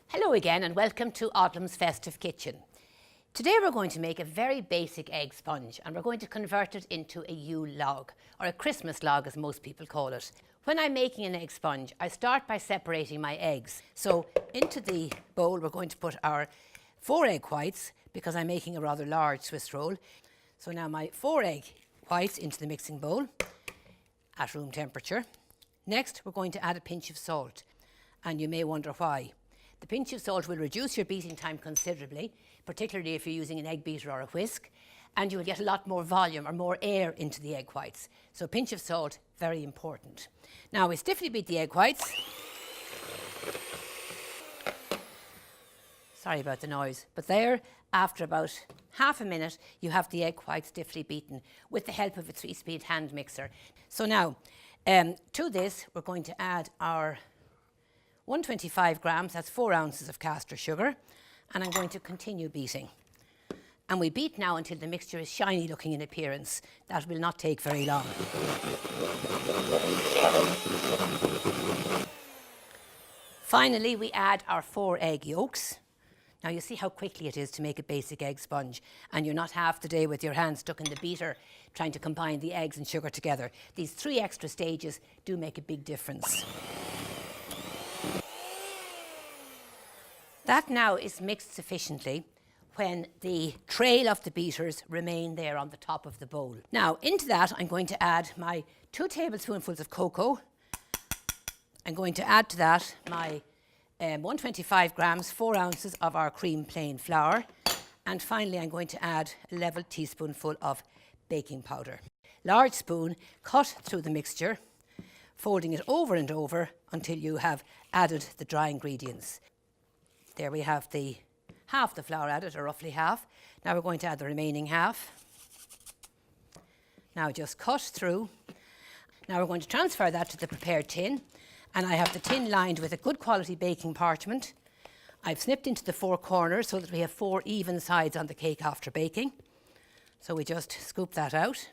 Hello again and welcome to Odlums Festive Kitchen. Today we're going to make a very basic egg sponge and we're going to convert it into a Yule log, or a Christmas log as most people call it. When I'm making an egg sponge, I start by separating my eggs. So into the bowl we're going to put our 4 egg whites because I'm making a rather large Swiss roll. So now my 4 egg whites into the mixing bowl at room temperature. Next we're going to add a pinch of salt, and you may wonder why. The pinch of salt will reduce your beating time considerably, particularly if you're using an egg beater or a whisk, and you will get a lot more volume or more air into the egg whites. So a pinch of salt, very important. Now we stiffly beat the egg whites. Sorry about the noise, but there, after about half a minute, you have the egg whites stiffly beaten with the help of a 3-speed hand mixer. So now, to this, we're going to add our 125 grams, that's 4 ounces of caster sugar, and I'm going to continue beating. And we beat now until the mixture is shiny looking in appearance. That will not take very long. Finally, we add our 4 egg yolks. Now you see how quickly it is to make a basic egg sponge, and you're not half the day with your hands stuck in the beater trying to combine the eggs and sugar together. These 3 extra stages do make a big difference. That now is mixed sufficiently when the trail of the beaters remain there on the top of the bowl. Now into that I'm going to add my 2 tablespoonfuls of cocoa. I'm going to add to that my 125 grams, 4 ounces of our cream plain flour. And finally I'm going to add a level teaspoonful of baking powder. Large spoon, cut through the mixture, folding it over and over until you have added the dry ingredients. There we have the half the flour added, or roughly half. Now we're going to add the remaining half. Now just cut through. Now we're going to transfer that to the prepared tin, and I have the tin lined with a good quality baking parchment. I've snipped into the 4 corners so that we have 4 even sides on the cake after baking. So we just scoop that out.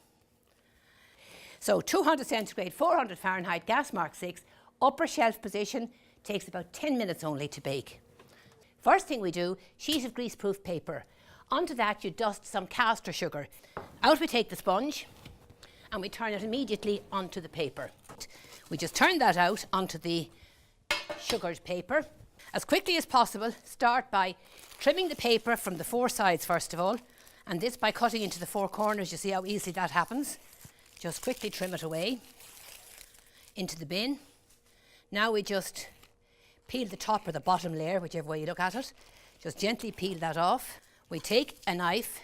So 200 centigrade, 400 Fahrenheit, gas mark 6, upper shelf position, takes about 10 minutes only to bake. First thing we do, sheet of greaseproof paper. Onto that you dust some caster sugar. Out we take the sponge and we turn it immediately onto the paper. We just turn that out onto the sugared paper. As quickly as possible, start by trimming the paper from the 4 sides first of all, and this by cutting into the 4 corners. You see how easily that happens. Just quickly trim it away into the bin. Now we just peel the top or the bottom layer, whichever way you look at it. Just gently peel that off. We take a knife.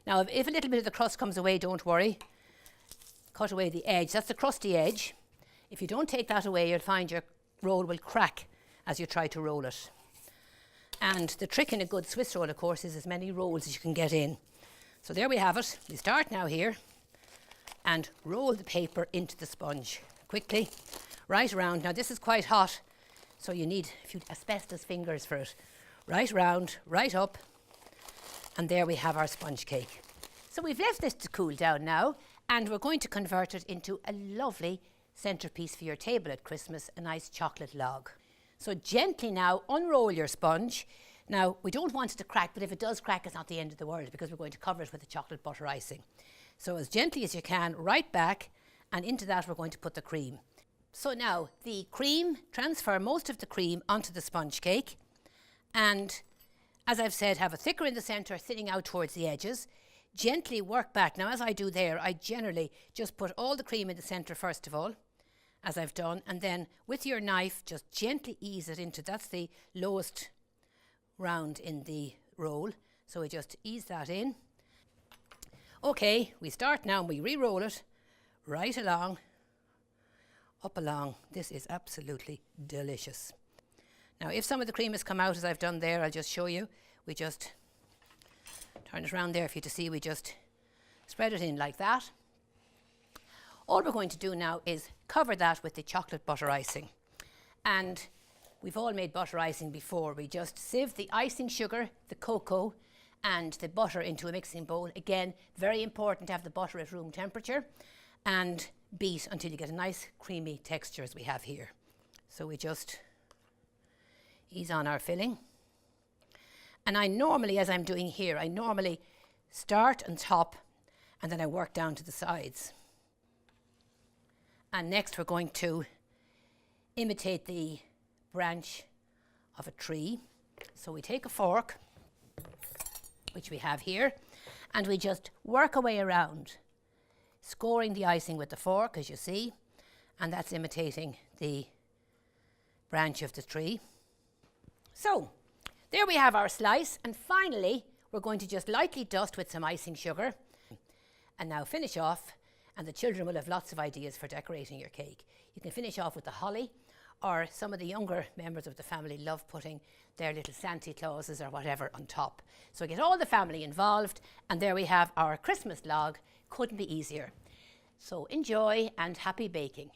Now if a little bit of the crust comes away, don't worry. Cut away the edge. That's the crusty edge. If you don't take that away, you'll find your roll will crack as you try to roll it. And the trick in a good Swiss roll, of course, is as many rolls as you can get in. So there we have it. We start now here and roll the paper into the sponge quickly, right around. Now this is quite hot, so you need a few asbestos fingers for it. Right round, right up, and there we have our sponge cake. So we've left this to cool down now, and we're going to convert it into a lovely centrepiece for your table at Christmas, a nice chocolate log. So gently now unroll your sponge. Now we don't want it to crack, but if it does crack, it's not the end of the world because we're going to cover it with the chocolate butter icing. So as gently as you can, right back, and into that we're going to put the cream. So now the cream, transfer most of the cream onto the sponge cake, and as I've said, have a thicker in the centre, thinning out towards the edges. Gently work back. Now as I do there, I generally just put all the cream in the centre first of all, as I've done, and then with your knife just gently ease it into, that's the lowest round in the roll, so we just ease that in. Okay, we start now and we re-roll it right along, up along. This is absolutely delicious. Now if some of the cream has come out as I've done there, I'll just show you. We just turn it around there for you to see. We just spread it in like that. All we're going to do now is cover that with the chocolate butter icing. And we've all made butter icing before. We just sieve the icing sugar, the cocoa and the butter into a mixing bowl. Again, very important to have the butter at room temperature, and beat until you get a nice creamy texture as we have here. So we just ease on our filling. And I normally, as I'm doing here, I normally start on top and then I work down to the sides. And next we're going to imitate the branch of a tree. So we take a fork, which we have here, and we just work our way around, scoring the icing with the fork, as you see, and that's imitating the branch of the tree. So there we have our slice, and finally we're going to just lightly dust with some icing sugar and now finish off, and the children will have lots of ideas for decorating your cake. You can finish off with the holly, or some of the younger members of the family love putting their little Santa Clauses or whatever on top. So get all the family involved, and there we have our Christmas log. Couldn't be easier. So enjoy and happy baking.